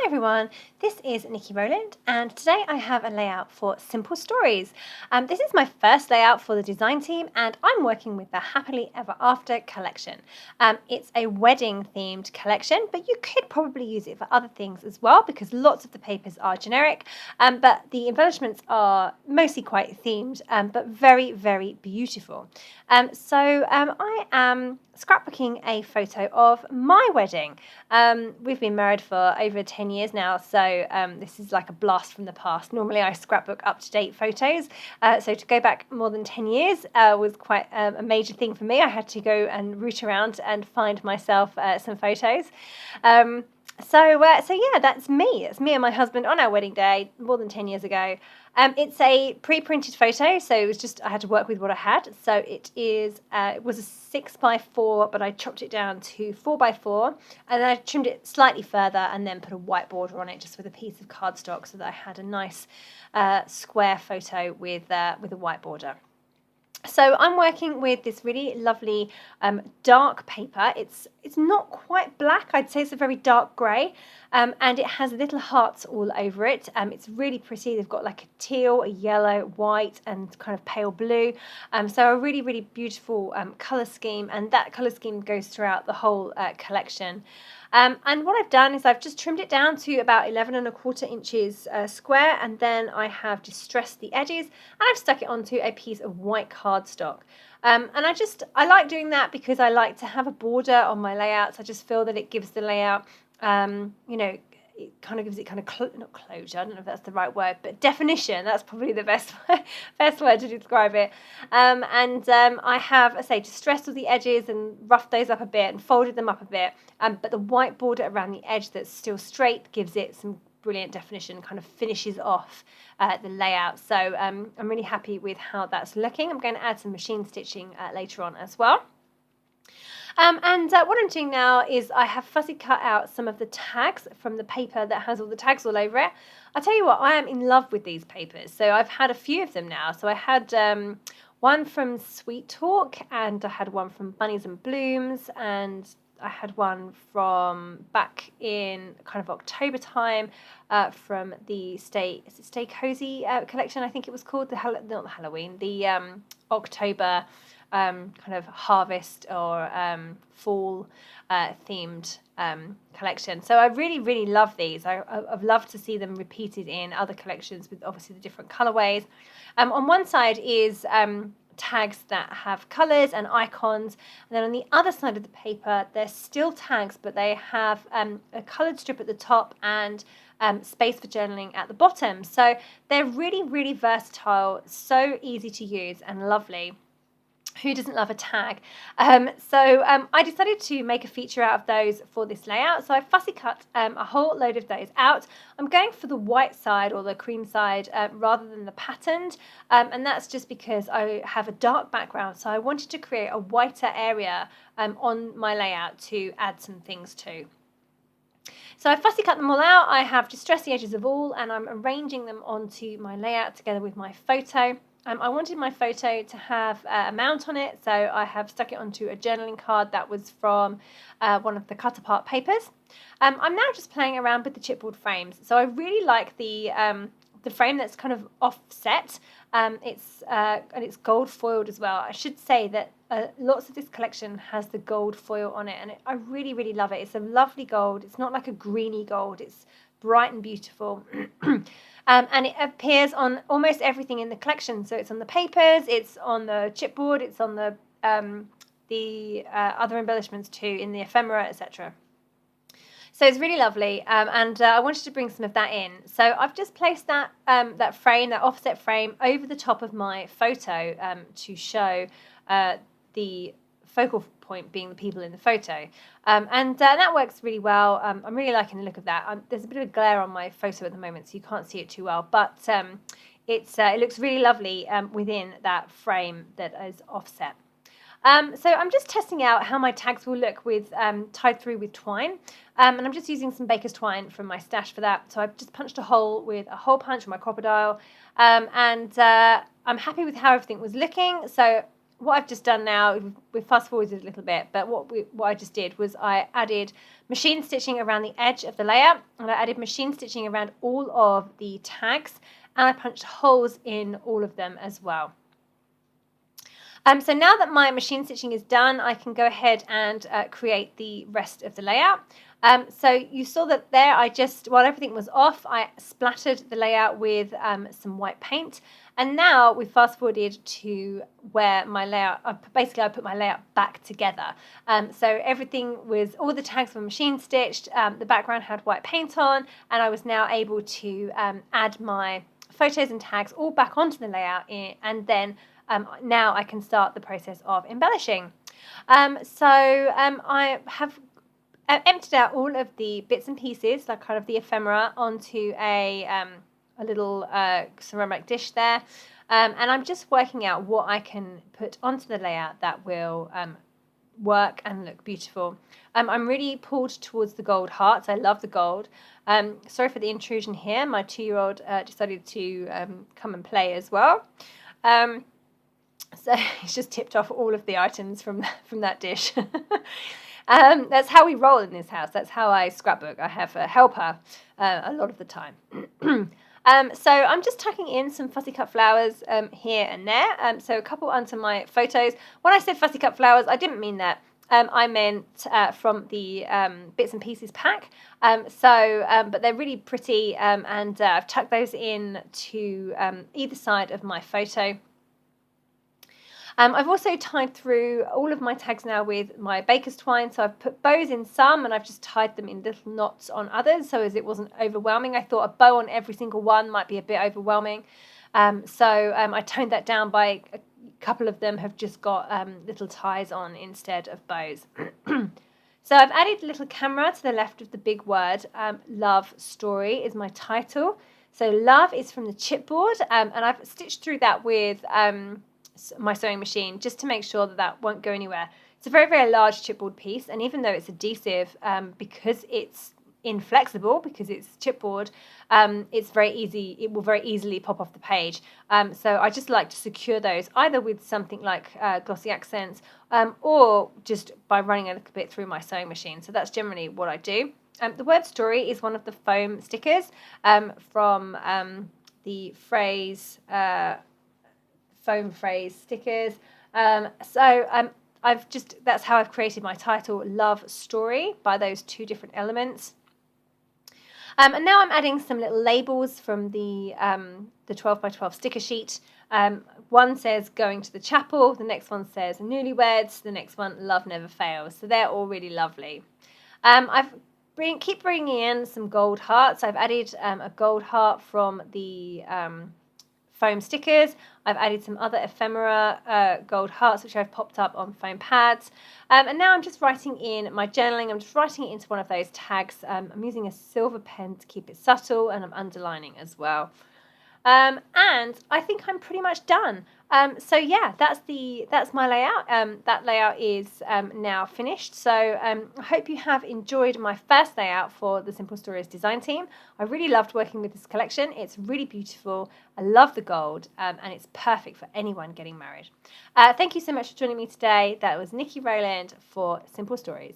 everyone, this is Nikki Rowland and today I have a layout for Simple Stories. This is my first layout for the design team and I'm working with the Happily Ever After collection. It's a wedding themed collection, but you could probably use it for other things as well because lots of the papers are generic, but the embellishments are mostly quite themed, but very, very beautiful. I am scrapbooking a photo of my wedding. We've been married for over 10 years now, so this is like a blast from the past. Normally I scrapbook up-to-date photos, so to go back more than 10 years was quite a major thing for me. I had to go and root around and find myself some photos. So yeah, that's me. It's me and my husband on our wedding day more than 10 years ago. It's a pre-printed photo, so it was just I had to work with what I had. So it was a 6x4, but I chopped it down to 4x4, and then I trimmed it slightly further, and then put a white border on it, just with a piece of cardstock, so that I had a nice square photo with a white border. So I'm working with this really lovely dark paper. It's not quite black. I'd say it's a very dark grey, and it has little hearts all over it. It's really pretty. They've got like a teal, a yellow, white, and kind of pale blue. So a really, really beautiful colour scheme, and that colour scheme goes throughout the whole collection. And what I've done is I've just trimmed it down to about 11¼ inches square, and then I have distressed the edges and I've stuck it onto a piece of white cardstock. And I like doing that because I like to have a border on my layouts. I just feel that it gives the layout, it kind of gives it not closure, I don't know if that's the right word, but definition. That's probably the best word to describe it. I have, distressed all the edges and roughed those up a bit and folded them up a bit. But the white border around the edge that's still straight gives it some brilliant definition, kind of finishes off the layout. So I'm really happy with how that's looking. I'm going to add some machine stitching later on as well. What I'm doing now is I have fussy cut out some of the tags from the paper that has all the tags all over it. I'll tell you what, I am in love with these papers. So I've had a few of them now. So I had one from Sweet Talk, and I had one from Bunnies and Blooms, and I had one from back in kind of October time from the Stay Cozy collection, I think it was called, not the Halloween, the October kind of harvest or fall themed collection. So I really, really love these. I've loved to see them repeated in other collections with obviously the different colorways. On one side is tags that have colors and icons, and then on the other side of the paper they're still tags, but they have a colored strip at the top and space for journaling at the bottom. So they're really, really versatile, so easy to use and lovely. Who doesn't love a tag? I decided to make a feature out of those for this layout. So I fussy cut a whole load of those out. I'm going for the white side or the cream side rather than the patterned. And that's just because I have a dark background. So I wanted to create a whiter area on my layout to add some things to. So I fussy cut them all out. I have distressed the edges of all, and I'm arranging them onto my layout together with my photo. I wanted my photo to have a mount on it, so I have stuck it onto a journaling card that was from one of the cut apart papers. I'm now just playing around with the chipboard frames. So I really like the frame that's kind of offset. It's gold foiled as well. I should say that lots of this collection has the gold foil on it, and I really, really love it. It's a lovely gold. It's not like a greeny gold. It's bright and beautiful. And it appears on almost everything in the collection. So it's on the papers, it's on the chipboard, it's on the other embellishments too, in the ephemera, etc. So it's really lovely, and I wanted to bring some of that in. So I've just placed that offset frame over the top of my photo to show the focal point being the people in the photo, and that works really well. I'm really liking the look of that. There's a bit of glare on my photo at the moment, so you can't see it too well, but it looks really lovely within that frame that is offset. So I'm just testing out how my tags will look with tied through with twine, and I'm just using some baker's twine from my stash for that. So I've just punched a hole with a hole punch on my crocodile, and I'm happy with how everything was looking. So what I've just done now, we fast forwarded a little bit, but what I just did was I added machine stitching around the edge of the layout, and I added machine stitching around all of the tags, and I punched holes in all of them as well. So now that my machine stitching is done, I can go ahead and create the rest of the layout. So you saw that there, while everything was off, I splattered the layout with some white paint. And now we fast forwarded to where my layout, I put my layout back together. So all the tags were machine stitched, the background had white paint on, and I was now able to add my photos and tags all back onto the layout, and then now I can start the process of embellishing. I have emptied out all of the bits and pieces, like kind of the ephemera, onto a little ceramic dish there. And I'm just working out what I can put onto the layout that will work and look beautiful. I'm really pulled towards the gold hearts. I love the gold. Sorry for the intrusion here. My 2-year-old decided to come and play as well. So he's just tipped off all of the items from that dish. That's how we roll in this house. That's how I scrapbook. I have a helper a lot of the time. So I'm just tucking in some fussy cut flowers here and there. So a couple onto my photos. When I said fussy cut flowers, I didn't mean that. I meant from the bits and pieces pack. But they're really pretty, and I've tucked those in to either side of my photo. I've also tied through all of my tags now with my baker's twine. So I've put bows in some, and I've just tied them in little knots on others, so as it wasn't overwhelming. I thought a bow on every single one might be a bit overwhelming. I toned that down by a couple of them have just got little ties on instead of bows. So I've added a little camera to the left of the big word. Love story is my title. So love is from the chipboard, and I've stitched through that with my sewing machine just to make sure that won't go anywhere. It's a very, very large chipboard piece, and even though it's adhesive, because it's inflexible, because it's chipboard, it's very easy. It will very easily pop off the page. So I just like to secure those either with something like glossy accents, or just by running a little bit through my sewing machine. So that's generally what I do. The word story is one of the foam stickers from the phrase foam phrase stickers. That's how I've created my title, Love Story, by those two different elements. And now I'm adding some little labels from the 12 by 12 sticker sheet. One says going to the chapel, the next one says newlyweds, the next one love never fails. So they're all really lovely. Keep bringing in some gold hearts. I've added a gold heart from the foam stickers. I've added some other ephemera gold hearts, which I've popped up on foam pads. And now I'm just writing in my journaling. I'm just writing it into one of those tags. I'm using a silver pen to keep it subtle, and I'm underlining as well. And I think I'm pretty much done. So yeah, that's my layout. That layout is now finished. So I hope you have enjoyed my first layout for the Simple Stories design team. I really loved working with this collection. It's really beautiful. I love the gold, and it's perfect for anyone getting married. Thank you so much for joining me today. That was Nikki Rowland for Simple Stories.